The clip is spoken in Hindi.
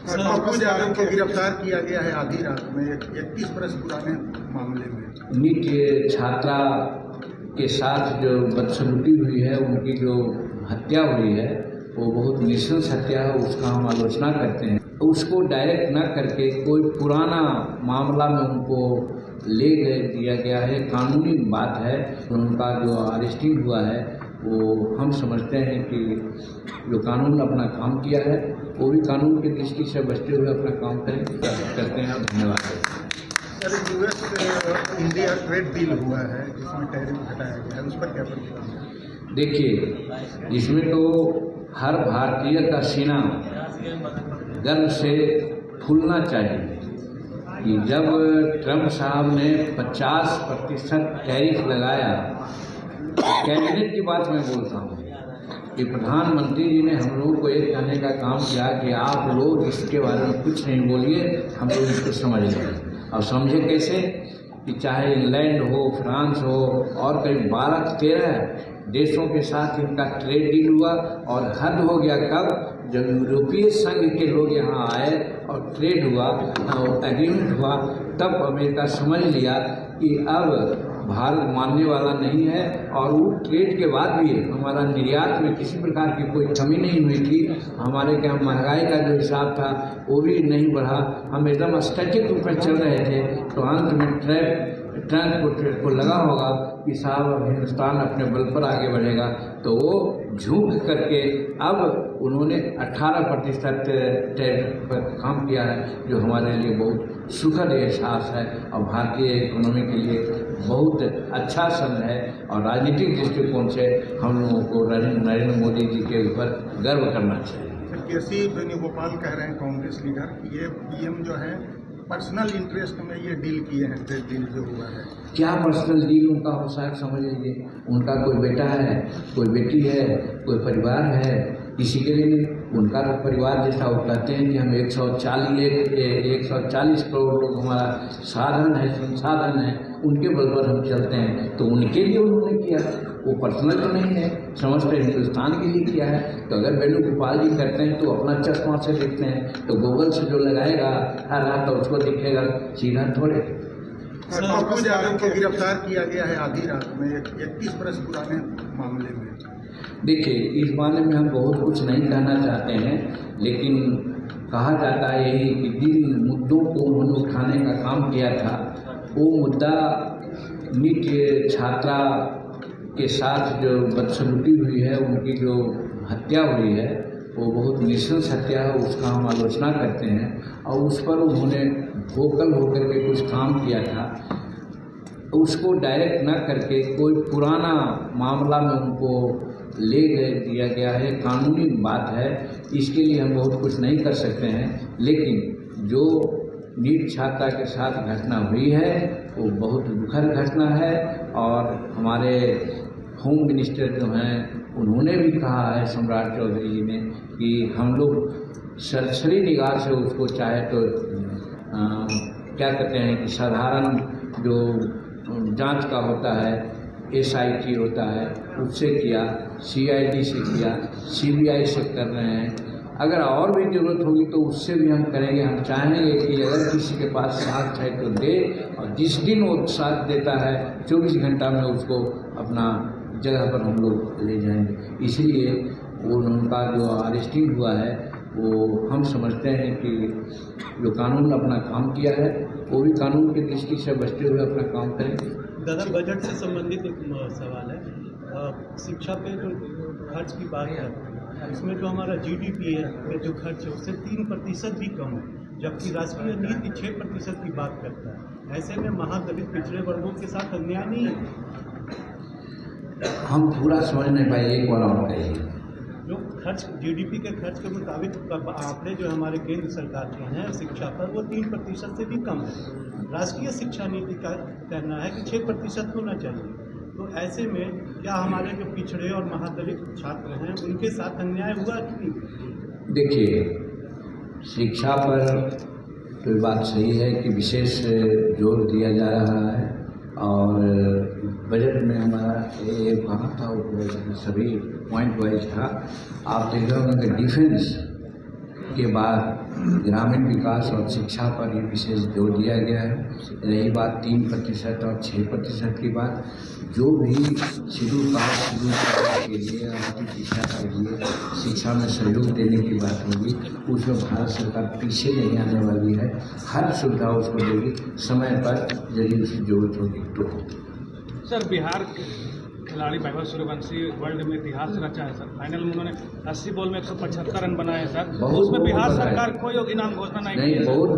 कुछ आरोप को गिरफ्तार किया गया है आधी रात में 31 बरस पुराने मामले में। नीट छात्रा के साथ जो बदसलूकी हुई है, उनकी जो हत्या हुई है वो बहुत निशंस हत्या है, उसका हम आलोचना करते हैं। उसको डायरेक्ट न करके कोई पुराना मामला में उनको ले गए दिया गया है, कानूनी बात है। उनका जो अरेस्टिंग हुआ है वो हम समझते हैं कि जो कानून अपना काम किया है वो भी कानून की दृष्टि से बचते हुए अपना काम करते हैं। धन्यवाद। Sir, US India trade deal हुआ है जिसमें टैरिफ घटाया गया है, उस पर क्या प्रतिक्रिया? देखिए, इसमें तो हर भारतीय का सीना गर्व से फूलना चाहिए कि जब ट्रंप साहब ने 50% टैरिफ लगाया, कैबिनेट की बात मैं बोलता हूँ कि प्रधानमंत्री जी ने हम लोगों को एक कहने का काम किया कि आप लोग इसके बारे में कुछ नहीं बोलिए, हम लोग इसको समझ लें। अब समझे कैसे कि चाहे इंग्लैंड हो, फ्रांस हो और करीब 12-13 देशों के साथ इनका ट्रेड डील हुआ और हद हो गया कब, जब यूरोपीय संघ के लोग यहाँ आए और ट्रेड हुआ, एग्रीमेंट हुआ, तब अमेरिका समझ लिया कि अब भारत मानने वाला नहीं है। और वो ट्रेड के बाद भी हमारा निर्यात में किसी प्रकार की कोई कमी नहीं हुई थी। हमारे क्या महंगाई का जो हिसाब था वो भी नहीं बढ़ा, हम एकदम स्टैटिक रूप में चल रहे थे। तो अंत में ट्रंप को लगा होगा कि साहब अब हिंदुस्तान अपने बल पर आगे बढ़ेगा, तो वो झूठ करके अब उन्होंने 18% टैरिफ पर काम किया है, जो हमारे लिए बहुत सुखद एहसास है और भारतीय इकोनॉमी के लिए बहुत अच्छा समय है। और राजनीतिक दृष्टिकोण से हम लोगों को नरेंद्र मोदी जी के ऊपर गर्व करना चाहिए। केसी वेणुगोपाल कह रहे हैं, कांग्रेस लीडर, कि ये पीएम जो है पर्सनल इंटरेस्ट में ये डील किए हैं, ट्रेड डील जो हुआ है। क्या पर्सनल डील उनका हो सकता है, समझ लीजिए। उनका कोई बेटा है, कोई बेटी है, कोई परिवार है, किसी के लिए उनका तो परिवार जैसा वो कहते हैं कि हम 140 करोड़ लोग हमारा साधन है, संसाधन है, उनके बल पर हम चलते हैं, तो उनके लिए उन्होंने किया, वो पर्सनल तो नहीं है, समस्त हिंदुस्तान के लिए किया है। तो अगर वेणुगोपाल जी करते हैं तो अपना चश्मा से देखते हैं, तो गूगल से जो लगाएगा हर रात तो उसको दिखेगा, सीधा थोड़े। कुछ आरोप को गिरफ्तार किया गया है आधी रात में 31 बरस पुराने मामले में। देखिए, इस मामले में हम बहुत कुछ नहीं कहना चाहते हैं, लेकिन कहा जाता है यही कि जिन मुद्दों को उन्होंने उठाने का काम किया था, वो मुद्दा नीट छात्रा के साथ जो बदसलूकी हुई है, उनकी जो हत्या हुई है वो बहुत निशंस हत्या है, उसका हम आलोचना करते हैं। और उस पर उन्होंने वोकल होकर के कुछ काम किया था, उसको डायरेक्ट न करके कोई पुराना मामला में उनको ले गए दिया गया है, कानूनी बात है। इसके लिए हम बहुत कुछ नहीं कर सकते हैं, लेकिन जो नीट छात्रा के साथ घटना हुई है वो बहुत दुखद घटना है। और हमारे होम मिनिस्टर जो हैं उन्होंने भी कहा है, सम्राट चौधरी जी ने, कि हम लोग सरसरी निगाह से उसको चाहे तो क्या कहते हैं कि साधारण जो जांच का होता है, SIT होता है, उससे किया, CID से किया, CBI से कर रहे हैं। अगर और भी ज़रूरत होगी तो उससे भी हम करेंगे। हम चाहेंगे कि अगर किसी के पास साथ है तो दे, और जिस दिन वो साथ देता है 24 घंटा में उसको अपना जगह पर हम लोग ले जाएंगे। इसलिए वो उनका जो अरेस्टिंग हुआ है वो हम समझते हैं कि जो कानून अपना काम किया है वो भी कानून की दृष्टि से बचते हुए अपना काम करेंगे। दादा, बजट से संबंधित एक सवाल है। शिक्षा पे जो खर्च की बात है, इसमें जो हमारा GDP है, जो खर्च है उससे 3% भी कम है, जबकि राष्ट्रीय नीति 6% की बात करता है। ऐसे में महादलित पिछड़े वर्गों के साथ अन्याय नहीं है। हम पूरा समझ नहीं पाए, एक बार और कहिए। जो खर्च GDP के खर्च के मुताबिक आंकड़े जो हमारे केंद्र सरकार के हैं शिक्षा पर, वो 3% से भी कम है। राष्ट्रीय शिक्षा नीति का कहना है कि 6% होना चाहिए। तो ऐसे में क्या हमारे जो पिछड़े और महादलित छात्र हैं उनके साथ अन्याय हुआ कि नहीं? देखिए, शिक्षा पर तो बात सही है कि विशेष जोर दिया जा रहा है, और बजट में हमारा ये कहा था वो सभी पॉइंट वाइज था। आप देख रहे होंगे कि डिफेंस उसके बाद ग्रामीण विकास और शिक्षा पर ही विशेष जोर दिया गया है। रही बात 3% और 6% की बात, जो भी शेड्यूल कास्ट के लिए शिक्षा के लिए शिक्षा में सहयोग देने की बात होगी, उसमें भारत सरकार पीछे नहीं आने वाली है। हर सुविधा उसको देगी समय पर, यदि उसकी जरूरत होगी तो। सर, बिहार खिलाड़ी वैभव सूर्यवंशी वर्ल्ड में इतिहास रचा है सर। फाइनल में उन्होंने 80 बॉल में 175 रन बनाए हैं सर। बहुत उसमें बिहार बहुत सरकार कोई इनाम घोषणा नहीं की है। बहुत